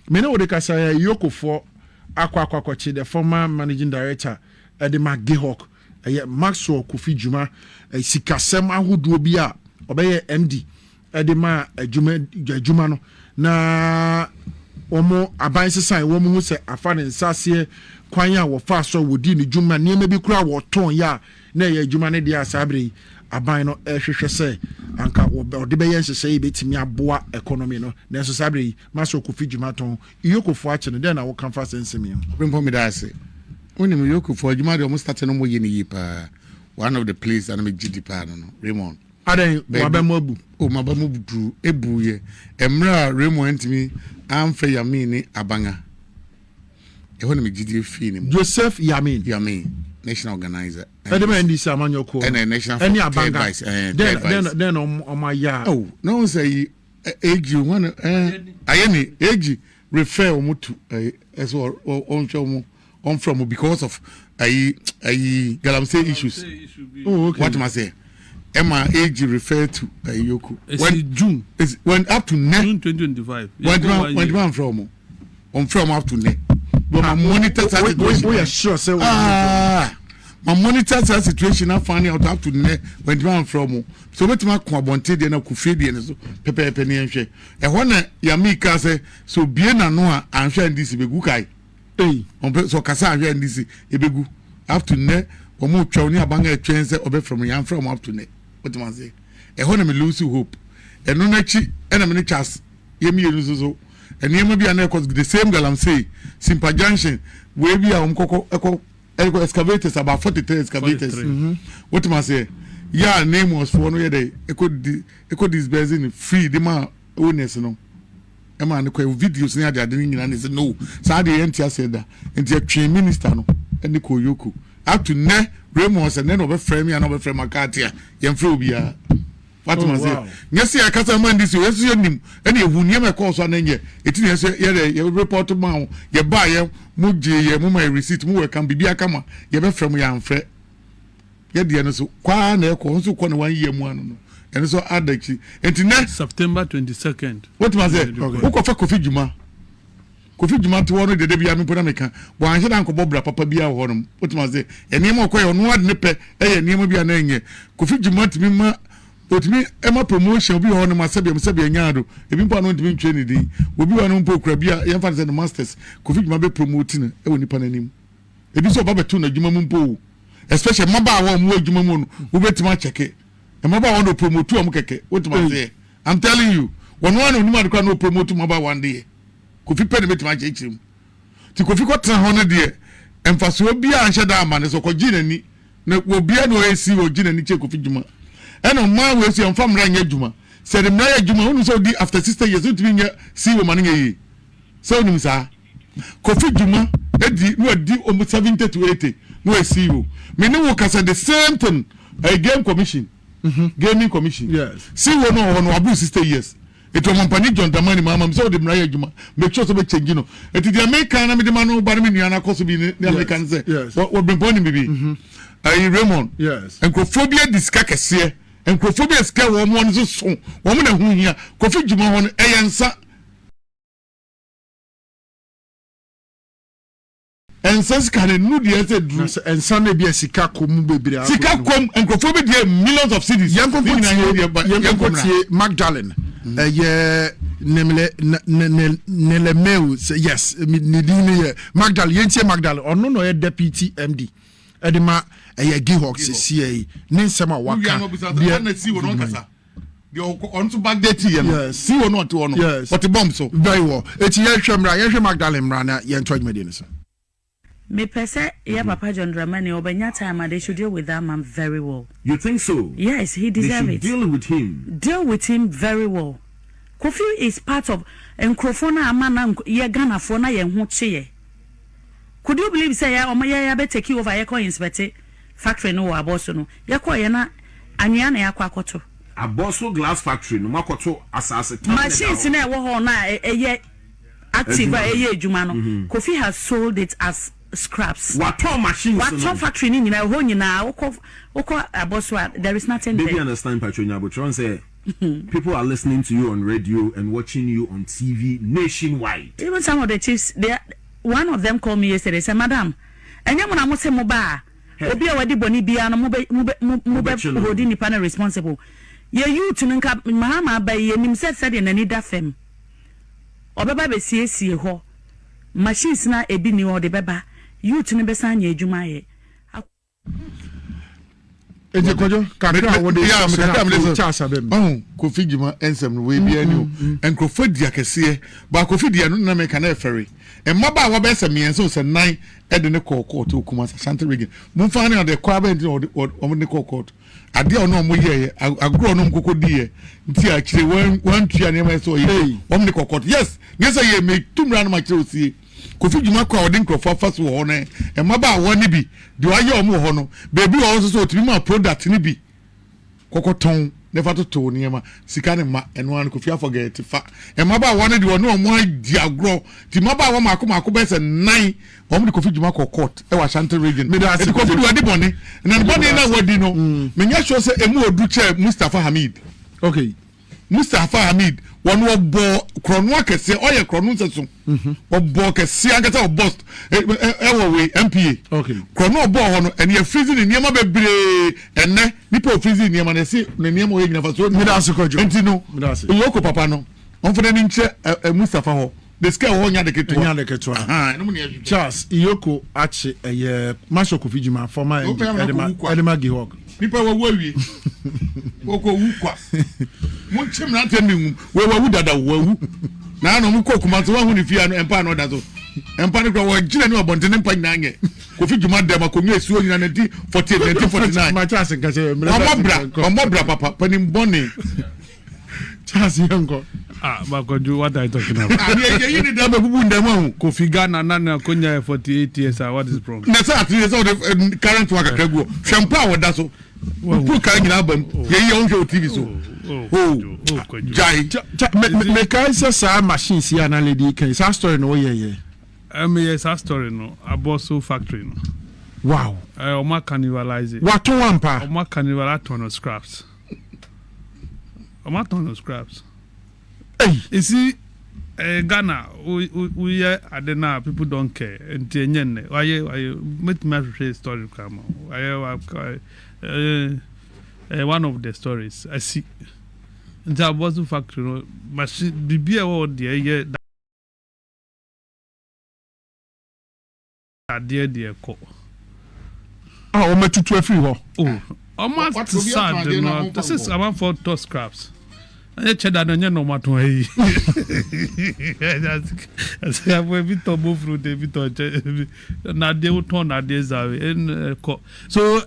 me no de kasa EOCO for akwachi the former managing director the Magehawk Maxwell Kofi Jumah sikasem ahodo bi a obeye MD the ma Juma no na omo aban sesan wo mu se afa ne nsase kwan a wo fa so wodi ne Juma ne ma bi kura wo ton ya na ye Juma ne dia sabre aban no hwehwe se anka ode be yen sese yi betimi aboa economy no na so sabre Maxwell Kofi Jumah ton EOCO fo ache no den na wo kan fa sensemi bempo me da ase onim EOCO fo Jumah de o start no mo ye ne yi pa one of the place and me GD pa no Raymond aden wabamu abu o mabamu budu ebuye emra Raymond ntimi amfe Yamini abanga ehona me GD fi ni Joseph Yamin national organizer edema ndisi amanyoko and national any abanga then on my ya oh no say age one ayeni age refer omutu as on show on from because of galamsey issues. Oh, okay. What am I say? Emma age refer to EOCO. When June is when up to June 2025. When from up to ne. But my monitor situation. We are sure say my monitor situation I find out up to ne when from. So what my kwabonte de na kufedi and so pepe ni enhwe. E ho na Yamika say so bien na no a anhwe ndisi begu kai. On so kasa ahwe ndisi ebegu up to ne omo twa oni abanga etwen se obe from yan from up to ne what man say e ho na me lose hope eno na chi e na me chas yemi yenu so eno bi an cause the same galamsey Simpa Junction we bi a omkoko eko excavators about 43 excavators what man say ya name was for no ye dey eko disbursing free the man owners no e man ko videos ni ade ade nyina ne say no sa de entia say da entia twen minister no ene ko EOCO up to ne Raymond and then over frame and over frame Akatia Yamfrobia. What must say? Yes, I can't mind this. Yes, you him. Any who near my course on any. It is a report to Mount. You buy a Muji, your mummy receipt, more can be a camera. You have from your friend. Yet the answer, Kwan, a consul, 1 year one. And so add the and next September 22nd. What must say? Who Kofi Jumah? Kofi Jumah to one of the Debbie Amipameka, one should Uncle Bobra Papa be our home. What must say? A name of Quay on one nipper, a name of your name. Kofi Jumah to me, but me, Emma promotion will be on my Sabian Yado. If you want to be Trinity, will be one on Pocrabia, Infants and Masters. Kofi Jumah be promoting a Nipanim. It is so Babatuna Jumamumpo, especially Maba one more Jumamun, who bet my check it. And Maba want to promote two Amkeke. What must say? I'm telling you, one no can promote Maba one day. Kofi pen met my chim. Ti Kofi got 100 there. And for so be an shada man so ko gina ni na wo bia no AC wo gina ni che Kofi Jumah. And on my way see on fam ran Juma. Said the Maya Juma who so di after 60 years to be see wo man ye. So nim sa. Kofi Jumah e no di almost 70 to 80 no see wo. Me no work as the same thing a game commission. Gaming commission. Yes. See wo no abuse 60 years. It was Mampani John Damani Mamma, so the Mraya Juma, make sure to be changing. It is the American, the man who Barmini and Kosobi, the Americans say, yes, what been born in baby. Raymond, yes, and Kophobia discacas here, and Kophobia scare one so soon, woman who here, Kofi Jumah on Ayansa. And says can a new year and Sunday be a Sikakum baby. Sikakum and Kophobia millions of cities. Young Magdalene. Nelemeu, yes, Magdalene, or no, deputy MD. Edema, a Gihawks, CA, Ninsama Waka. On to back that tea, see or not to honor, yes, but the bomb so very well. It's Yasha Magdalene Rana, Yantoy Medina. Me pese ya Papa John Dramani obenya time they should deal with that man very well. You think so? Yes, he deserves it. Deal with him. Deal with him very well. Kofi is part of Nkrofona amana ye Ghana for na ye ho cheye. Could you believe say ya be take over ye ko inspect factory no aboso no. Ye ko ye na anwea na yakwa akoto. Aboso glass factory no makoto asase. Machines na e wo ho na ye active ye adwuma no. Kofi has sold it as scraps. What machines? What factory ni na ho nyina woko aboso there is nothing there. Baby understand patronya but tron say people are listening to you on radio and watching you on TV nationwide. Even some of the chiefs, one of them called me yesterday. Said, "Madam, and you want to say moba? Obi awadi boni biya no mube holding the panel responsible. Ye you to nka mahama ba ye nim said in any da fem. Obeba be sie ho. Machines na ebi ni o de beba. You to nbe sanye adwuma ye." Eje Kojo, kakra wo de Kofi Jumah ensem we bia ni en Kofi dia kese ba Kofi dia no na me kana efere en maba wo be se me enso se nan e de ne court okuma Asante Bediatuo mo fa ne de kwa ba ndi o ne court ade o no mo ye agro no mkoko die nti a kire wan tua ne ma so ye o ne court yes nyesa ye me tumra no ma kire osie Kofi Jumah kwa odin krofo faso ho no e maba wo ne bi de wa ye o mo ho no bebi o so otimi ma product ne bi kokoton never to niema sika ne ma eno an Kofi forget fa e maba wo ne de wo no mo di agro ti maba wo mako be se 9 o mo de Kofi Jumah court e wa Asante region me da Kofi de wadi bone na bone na wadi no me nya sure se emu odu che Mustafa Hamid okay Mustafa Hamid one wo bo krono akese oye krono nseso bo kese ankata o boss e wo we MPA okay krono bo ho no ene ya freezing niema bebre enne nipa freezing niema na se ne niema o yina fa so me da Kojo enti no EOCO papa no on fode ni nche Mustafa ho the scale ho nya de keto no mo ne Charles EOCO ache Masho Kofi Jumah former Aremeyaw Agyarko nipa wa wawie oko wu kwa mo chem na ante mi we wu dada wu na no mo kokuma so wa hu ni fia no empa no da so empa ne kwa wa gina ni obonte ne mpa nyina nye Kofi Jumah da ma konwa esuo nyina na 1949 ma Charles nkase omobra papa panim bone Charles yango Kojo, what are you talking about? You need to bubu ndemo Kofi Annan konya 48 years. What is wrong? Na sa 3 years the current work akagu shempa wa da so pu kan nyina bam ye on show TV so jai me kai sa machine si ana lady kan sa story no ye yes, a story no aboso factory no wow o ma cannibalize what to one pa o ma cannibalize ton scraps hey you see Ghana we adena people don't care enti enye why make me share story come one of the stories I see nti aboso factory no machine bibia wo de adie ko o metutu afiri ho almost sad no this is about for to scraps I cheddar no matter hey that's I will be to move through the bit na dey turn na dey zawe so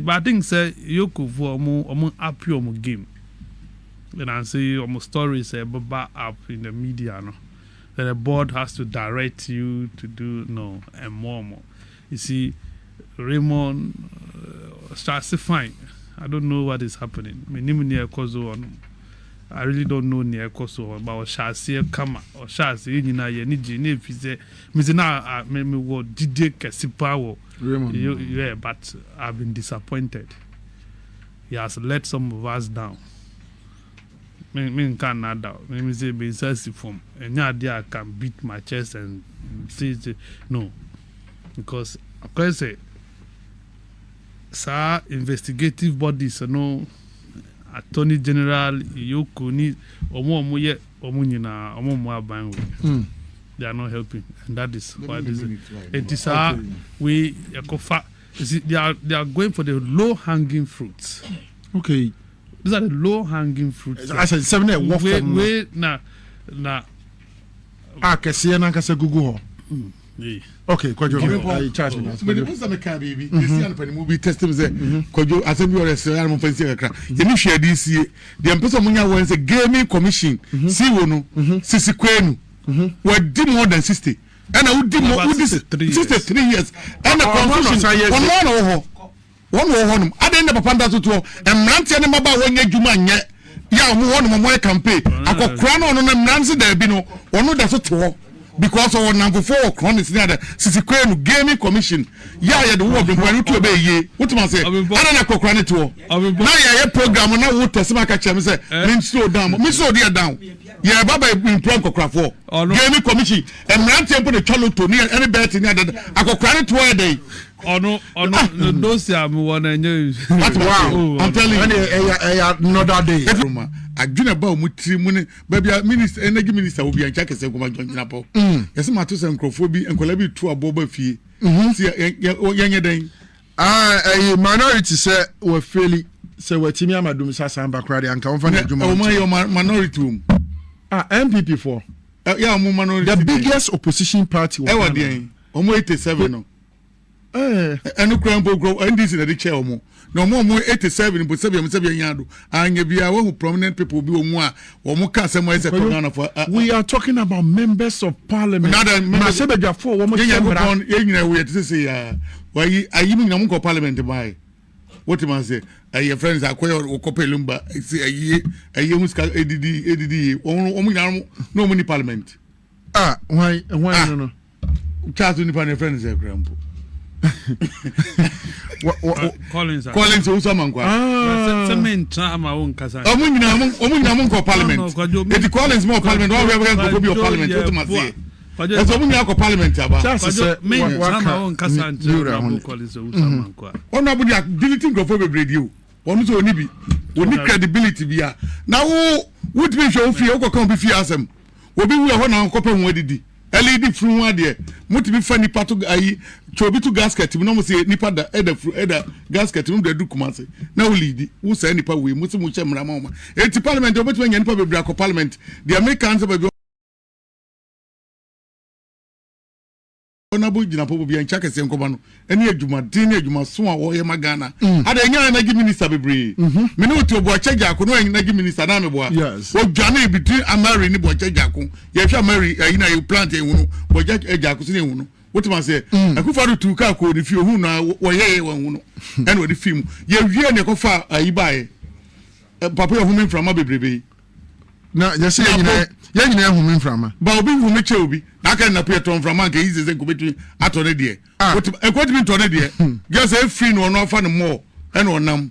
but I think say EOCO for omo happy omo game and I say omo stories baba up in the media no that the board has to direct you to do no and more you see Raymond starts to find I don't know what is happening. I really don't know near Koso about Shasi Kama or Shasi in Yeniji if he say Mizina me what did Kasipawo. Yeah, but I've been disappointed. He has let some of us down. Me can not doubt. Me say be from and I can beat my chest and say no. Because of course sa investigative bodies no Attorney General EOCO ni omo ye omo nyina omo mo aban we they are not helping and that is why this it is we yakofa they are going for the low hanging fruits. Okay, these are the low hanging fruits. I said 7 we na kese na kase gugu ho. Okay, Kojo, I charge me. But the person can be this year for the movie testing say Kojo assembly or restaurant mo fancy kakra. Ye ni share this year. The person munya won say gaming commission si wono sisi kwenu. We did more than 60. And I would do more 63 years. And the constitution one ho ade na papa nda toto emrante ne maba wonye djuma nye ya mo campaign akokra no no na mranse da bi no ono da so to because of number 4 chronics near the Sisikwenu Gaming Commission. Yeah, the work when to obey ye. What must say? I don't know Kokran to. Now, yeah, program now would test my catch and say, slow down, Miss Odia down. Yeah, Baba in Plan Cocrafo. Gaming Commission and Ran Temple the Chalo to near any bet in the Akokran to a day. Oh no, those are one and you. Wow, I'm telling you, another day. I do not bow with 3 money, baby, minister, energy minister will be a jacket of NAPO. Yes, Matus and Crophobia and Colabi to a boba fee. Young day. A minority say were fairly say what Timia Madum Sassan Bakradi and Confident Jumah minority room. NPP for the biggest opposition party. Ever day, 87. And no crampo grow and this in the chair. No more 87, but 7 yard. And be our prominent people be more or more customers. We are talking about members of parliament. Asante Bediatuo, one more say, why I even Namuko parliament to buy. What am I say? Your friends are quite or Copelumba, a year, ADD, no money parliament. Why no? Charles Unipan friends are grandpa. Collins Usamanqua. Some men tram my own cousin. Omunyamunko parliament. If the Collins more parliament, all we are going to be a parliament. What must say? That's Omunyamunko parliament. Men tram my own cousin. Collins Usamanqua. One nobody deleting Kofi radio. One so nibi. We need credibility via. Now would be show free or come be fearsome. We be we are one on copper weddy. LED from one there. Must be funny part of Chobitu gasket. We no say nipa da eda gasket. We do kumase. Now lead. Who say nipa we must much mama. It's parliament. But when nipa be black parliament, the Americans be. Onabu jina popo bi ancha kese nkobano eni adwuma din adwuma so a wo ye magana ada nya energy minister bebre me no to Boakye Agyarko no energy minister na me boa o dwane between amari ni Boakye Agyarko ye hwa amari ayi na you plant ehunu Boakye Agyarko so ne ehunu what man say Akufo Addo tu ka ko ni fi ohunu na wo ye ehunu ene wo di film ye wie ne ko fa ayi bae papa ye ohunu from abebrebe na ye say nyina ehunu from ba obi hunu che obi na ka na peton from man ke easy say go between Ato ne de what me to ne de just say free no no fa no more and onam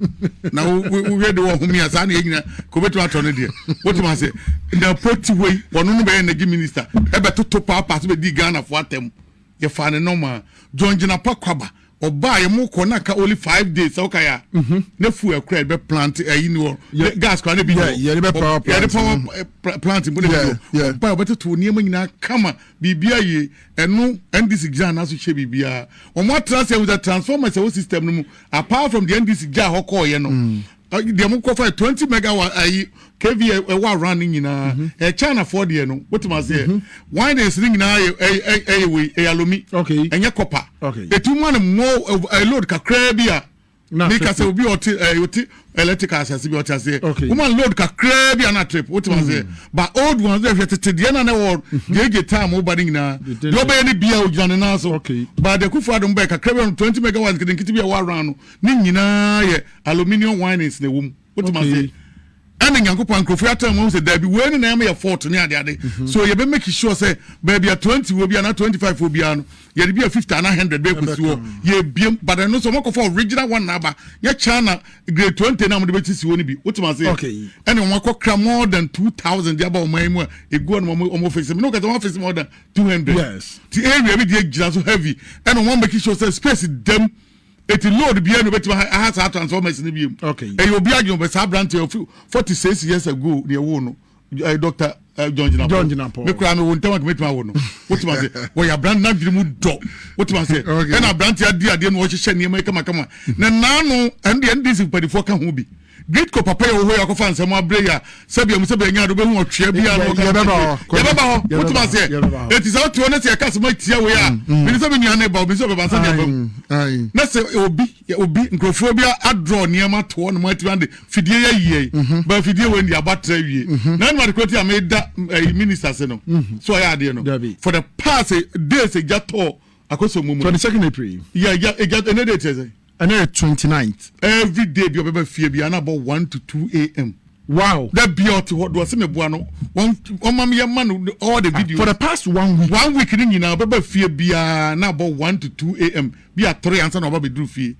na we de wo humi asa na nyina ko between Ato ne de what man say na poti way wono no be energy minister e be toto papa so be di Ghana for atem ye fa ne normal John Jina Pakwaba oba ye mo ko na ka only 5 days okay ya na fu ekra be plant ayi ni gas kwa na bi yeah be power plant mo de ba obeto ni ma nyina kama bibia ye enu NDC gya na so hye bibia o mo transfer with the transformer system no mu apart from the NDC gya hokọ ye no the mo ko for 20 megawatt ayi KV wa running nyina China for the no what must say why they sing na we alomi okay enye copper okay etu man more load kakra bia make say obi oti electrical access bi oti say woman load kakra bia na trip what must say but old ones they fit the na world dey get time over nyina do be any bia ojana na so okay but the Akufo Addo mbɛ kakra bia 20 megawatts kiti bia wa run no ni nyina ye aluminium wines na wom what must say and Yankopon Kofi Atta won say there be when na me fault ni ade so you be make sure say baby 20 will be na 25 will be ano ye be 50 and 100 be kusi ye biem but no so mako for original one na ba ye China grade 20 na mo de be tisi woni bi what man say okay and won kra more than 2000 dia ba o man mu e go no mo face me no ka face more than 200 yes the area be dey gina so heavy and won make sure say space dem it load be no betima has a transformers ni bi okay e you be agin be sa brand 46 years ago the wo no Dr. John Jinapo me kra me won tama metima wo no what man say we ya brand na diri mu do what man say and a brand ya di ade no wo hye niam kama na no and the NDC padifo ka ho bi great ko papa yo ho ya ko fan sam abreya sabia mu sabia nya do be hu otwea bia no ka yebeba what man say it is out to honest ya case ma tia we ya me say me nya na ba obi so be ban say ya na say obi nkrofo bia adro niam to no ma tia de fidie ya yie ba fidie we ndi abatra wie na no kwati am da minister say no so ya de no for the past days e jato akoso mumu 22nd April yeah e got another day and 29th every day be about 1 to 2 a.m. Wow. That beauty what was me buano. One mammy man all the video for the past 1 week. 1 week in now, but fear be now about 1 to 2 a.m. Be at 3 and son of Bobby Druffy.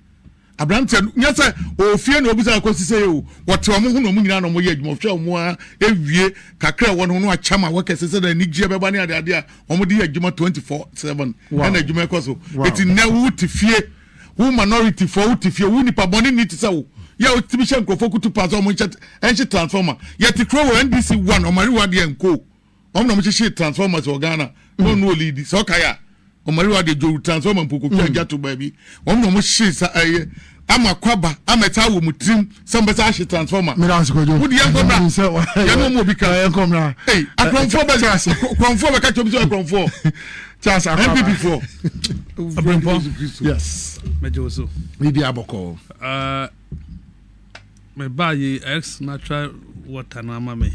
Abraham said, yes, sir. Oh, fear no business. I say, what to a moon no moon on my edge, more every year. Kakra one who know a chama workers said, and Nick Jabba the idea, Omodi Juma 24/7. And a Juma Coso. It's in now to fear who minority for to fear who nipa boni need to say. Yeah, Timishan Kofoku to pass on much and she transformer. Yet the crow NBC 1 or Mariwadi and Co. She transformers or Ghana. No lead this. Okay. Or Mariwadi do transform and Puku to baby. No she's I'm a Kwaba, I'm a Tawu Mutim, somebody she transformer. Would you come round? You know, because come round. Hey, I come for I catch up to come for. Just NPP for. Yes. Mejoso. Maybe Aboko. Me buy ex natural water na mama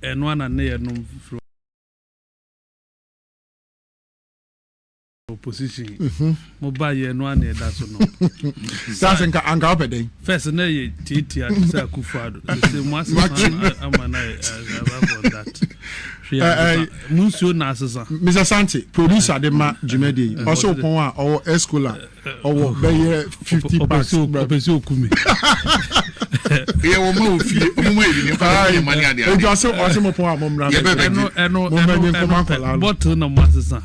and one and near no opposition mo buy no one that's no that's anga opede first na ye titi at say Akufo Addo say once amana about that Musio na asesa Mr. Santi producer de ma Jumedi also pon a or escola or be 50 bucks opesi okumi yeah wo ma ofie mo ma ebi ni fa mani ade ade o so mo pon a mo mra eno bottle na masesa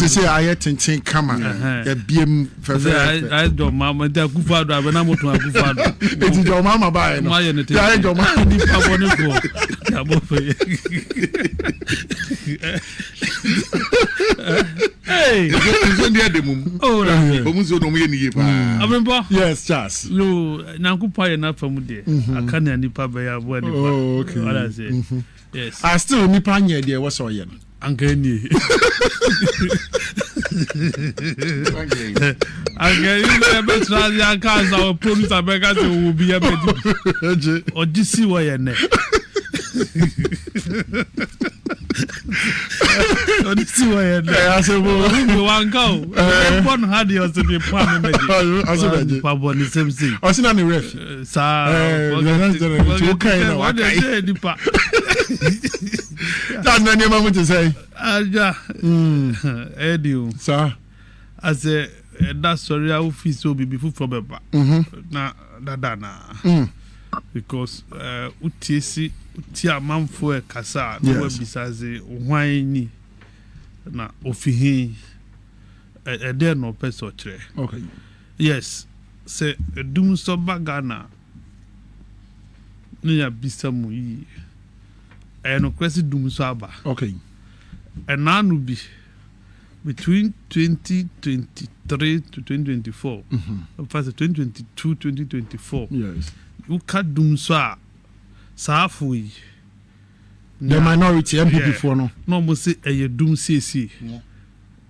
say aye tintin kama ya biem fefe I do mama da Akufo Addo abena moto Akufo Addo eti do mama ba no ya do mama di pa boni ko ya bo fe hey so ndi ade mum oh omuzo no mo ye ni ye pa abembo yes Charles no nyankupa ye na famu de akane nipa be ya bo nipa oh okay what I say yes I still nipa nye de we so ye no angani angani be try ya cause our producer be ka say wo bi ya be ojisi wo ye ne Odisi wa ye na asebo ngo wanka o pon had you to the palm meji asebo pa boni semsi osina ni ref sa o kai na wa kai di pa ta na ni ma mu te say aja edio sa as that story office obi bi fu from beba na dada na because utiesi tia manfo e kasa no wabisaze hwan ni na ofihi de no pese otchere okay yes se dum so bagana ni ya bisamu yi no kwesi dum so aba okay enanu bi between 2023 to 2024 first 2022 2024 yes uka dum so a safu yi the minority NPP for no mo se eye dum sesi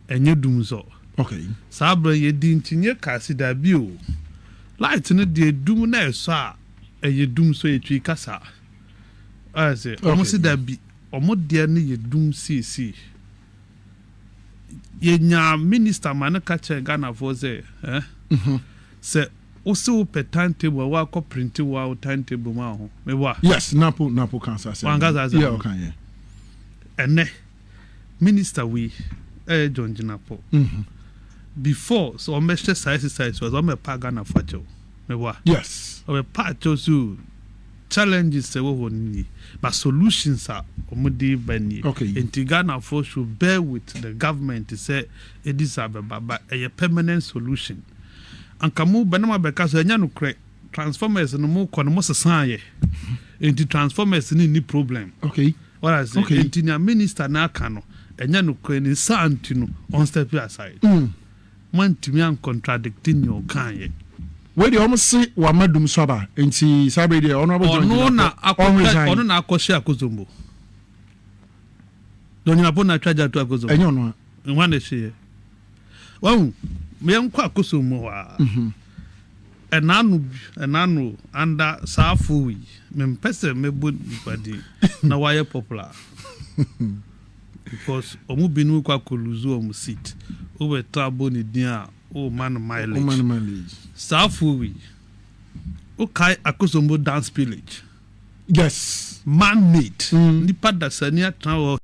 enye dum so okay sabra ye din tinye kasi da bi o light no de dum na eso a eye dum so etwi kasa I say omo se da bi omo de ne ye dum sesi ye nya minister man ka che Ghana for say se also per timetable wa ko print wa timetable ma ho me wa yes napo cancer say yeah okay yeah ene minister we John Jinapo before so o measure size was o me pa Ghana for cho me wa yes o me pa cho so challenges se wo ni but solutions are omudi bani okay enti Ghana for should bear with the government to say it is a permanent solution ankamu banama beka so anya no kre transformers no mo kono mo sesan ye enti transformers ni problem okay what I say okay. enti na minister na aka no anya no kre ni santi no on step aside man timi an contradicting your kan ye we dey almost say wa madum so aba enti sabre dey honorable John ono na akoshi akozombo doni na bona twaja to akozombo enyo no nwa na hye wahu me nkwa akozombo wa enanu anda safu me mpese mebo nipadi na waye popular because omu binu kwa koluzu omu seat obe tabo ni dia o man mileage safu o kai akozombo dance village Yes. Man-made. Nipa dasania tran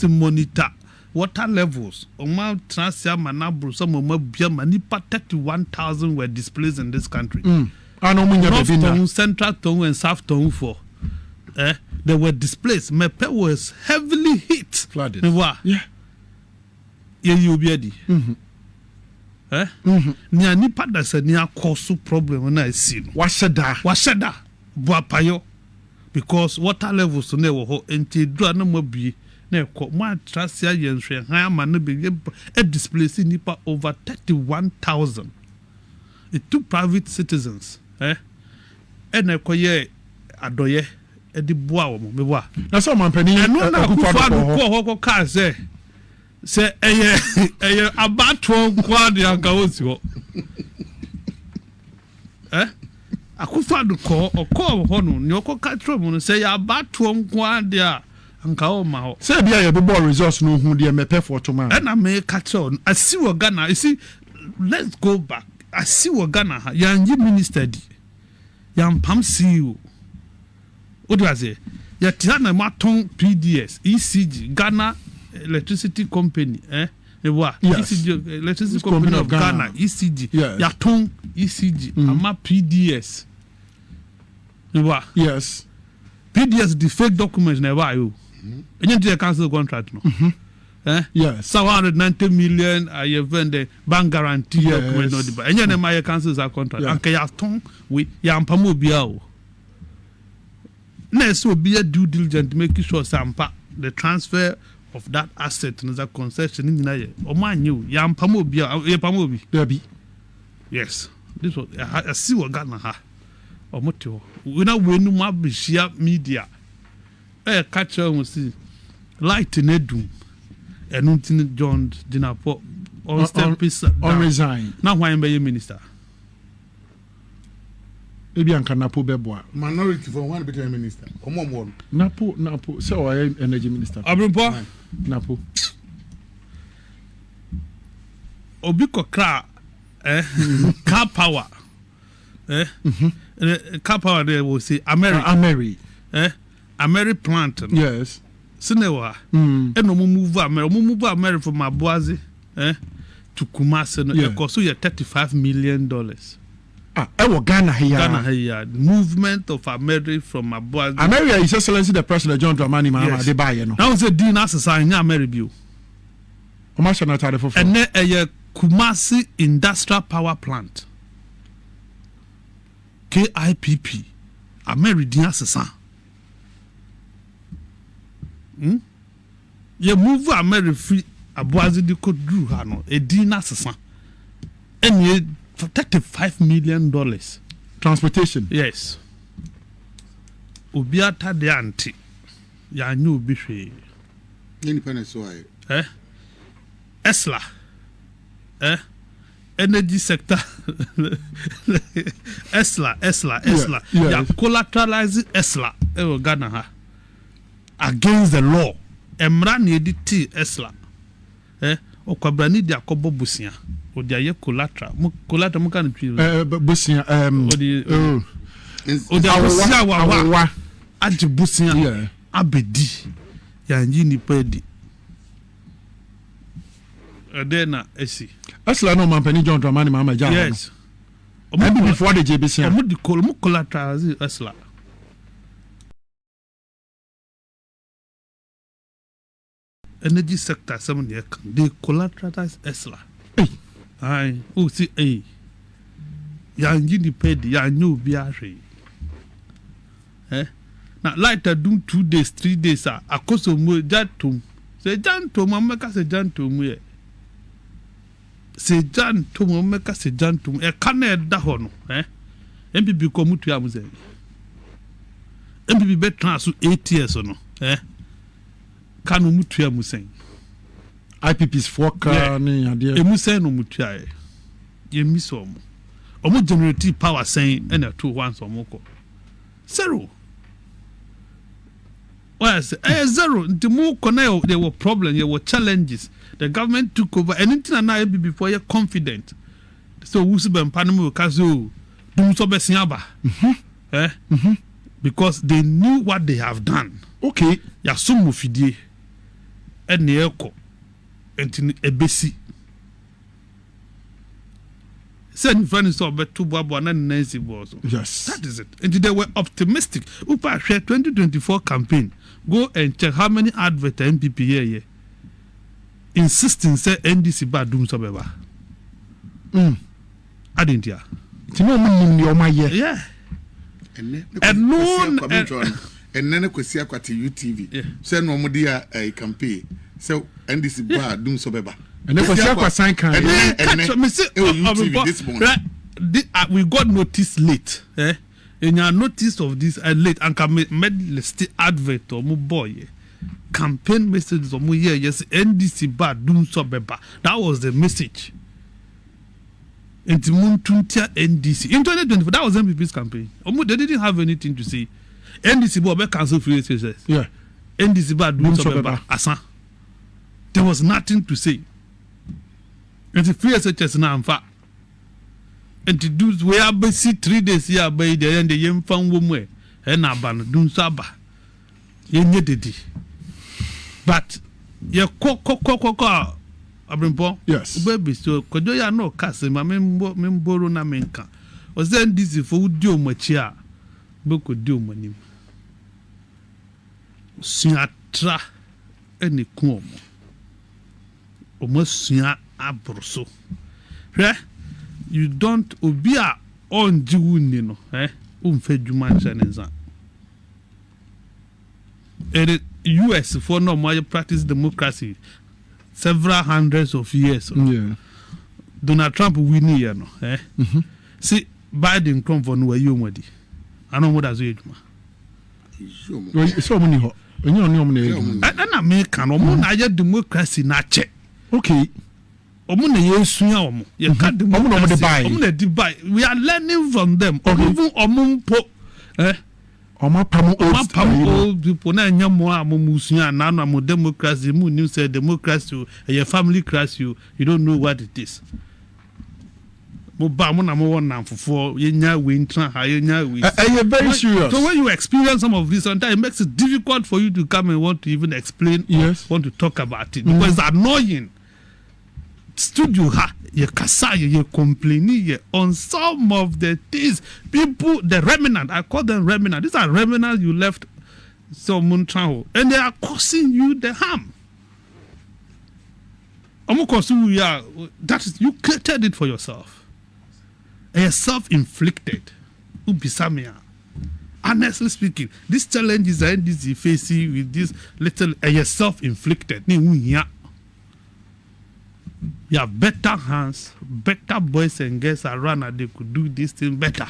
to monitor water levels. Oma transia manabro some of biama nipa 31,000 were displaced in this country. North Town, Central Town, and South Town for. They were displaced. Mepe was heavily hit. Flooded. Yeah. You be ready. Nia nipa dasania cause problem na esi no. Washeda. Boapayo. Because water levels no wo ho enti dura na mo bie. Na ko mo trasia yenhwe han ma no be displace nipa over 31,000. It took private citizens na ko ye Adorye edi boa wo me boa na so man pani no na Akufo Addo ko ka say eye abatwo kwa de anka wosi ho Akufo Addo ko ho no ni ko ka tro mo no say ya abatwo kwa de anka o ma ho say bia ye bo resource no hu de mepe for to man na me ka tro asi wo Ghana you see let's go back asi wo Ghana ha ya nji minister di ya mpam CEO Odwaze ya tiana maton PDS ECG Ghana Electricity Company ECG Electricity Company of Ghana ECG ya ton ECG ama PDS yes PDS the fake documents never you enye dey cancel contract no yes 790 million I vend bank guarantee document no dey enye na my cancel that contract and ya ton we ya mpam obia o na so be a due diligence to make sure sampa the transfer of that asset no that concession in na ye o man you ya mpam obia ye pam obi yes this was I see what Ghana ha o moto we na we nu ma bishia media catch on see light in edum enuntin John Dinapo on step piece on resign now why be minister ebi anka NAPO beboa minority for one became minister omo NAPO say o energy minister Abrimpo NAPO obi kokra car power car power there will say Ameri plant no? yes Sinewa eno move Ameri from Abuazi to Kumasi no e cost you $35 million Ghana here movement of Ameri from Abuazi America His Excellency the President John Dramani Mahama Adebayo no now say din asesa nya Ameri bio o ma shana tare for ene Kumasi Industrial Power Plant KIPP Ameri din asesa ye move Ameri free Abuazi di ko dru ha no e din asesa ene for $35 million transportation yes obiata de anti ya nyu obi hwe independent so I Esla energy sector Esla ya collateralize Esla Ghana ha against the law emra na editi Esla okwabrani di akobo busia odi aye collateral mu kan twi busia odi awusia wa age busia abedi ya nyi nipa edi na esi Asla no man pani John Dramani Mahama Jáil yes omo before the JBC omo di collateral Asla energy sector some they collateralize Esla. Aye, oh see ya nji ni pedi ya nyo bi ahwe. Na light do 2 days 3 days akoso mu jatum. Se jantum ameka se jantum ye. Se jantum ameka se jantum e kana da ho no, MPP ko mutu ya muze. MPP be trans 8 years no, kanu mutu ya musen IPP's foka ni ade e musen no mutu ya ye miso omo generative power sen na to once omoko zero was zero the more connect there were problems there were challenges the government took over anything na be before you confident so who's been panemu kazo dum so besiaba. Because they knew what they have done. Okay. Ya sumu fidie. Ene eko. Enti ebesi. Send friends so betu babo na nancy boss. Yes. That is it. And they were optimistic. Upa share 2024 campaign. Go and check how many advert NPP here. Insisting say NDC ba dum so beba. I didn't hear. Tino mun your my year. Yeah. And no and then Kwesi Akwati UTV. Say no more dear a campaign. So NDC ba dum so beba. And then Kwesi Akwa sign can. This morning. We got notice late. In your notice of this late and can made list advert or mo boy. Campaign messages or mo year yes NDC ba dum so beba. That was the message. Into Muntuntia NDC. In 2024, that was NPP's campaign. They didn't have anything to say. NDC Bobe cancel free exercise. Yeah. NDC Ba do so Asan. There was nothing to say. And the free exercise now in fact. And to do we are busy 3 days here by the end the young fan woman and Aban Dun Saba. Ye but ye ko yes. Baby, so Kojo ya no kase ma memboro na menka. O say NDC for udio machia. Boko dio manim. Siatra eni kuomo. Omo sia abroso. You don't obia on jiwuni no, umfe juma nza. US for no more practice democracy. Several hundreds of years. Yeah. Donald Trump winning here no. See Biden come for no you modi. I know what as you so many ho. Onyo na American omo na ye democracy na che. Okay. Omo na ye suya omo. Ye ka democracy. Omo na divide. We are learning from them. Even omo mpo old people na nyamo amusuya na no am democracy mu new say democracy a family crash you don't know what it is. Mo ba mo na mo won na fofo ye nya we ntra ha ye nya we. Very serious. So when you experience some of this sometimes it makes it difficult for you to come and want to even explain want to talk about it because it's annoying. Studio ha ye kasa ye complaining on some of the things people the remnant I call them remnant. These are remnants you left someone travel and they are causing you the harm. That is you created it for yourself. And you're self-inflicted. Honestly speaking, these challenges are NDC facing with this little you're self-inflicted. You have better hands, better boys and girls around and they could do this thing better.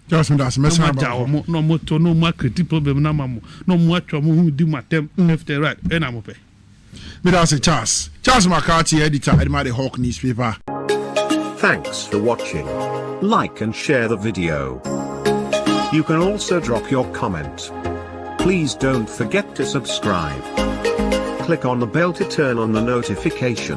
Just that's messing about. No more to no more critique problem no more. No more trouble who do my temp left and right. And I'm okay. But that's a Charles McCarthy, editor at the Hawk newspaper. Thanks for watching. Like and share the video. You can also drop your comment. Please don't forget to subscribe. Click on the bell to turn on the notification.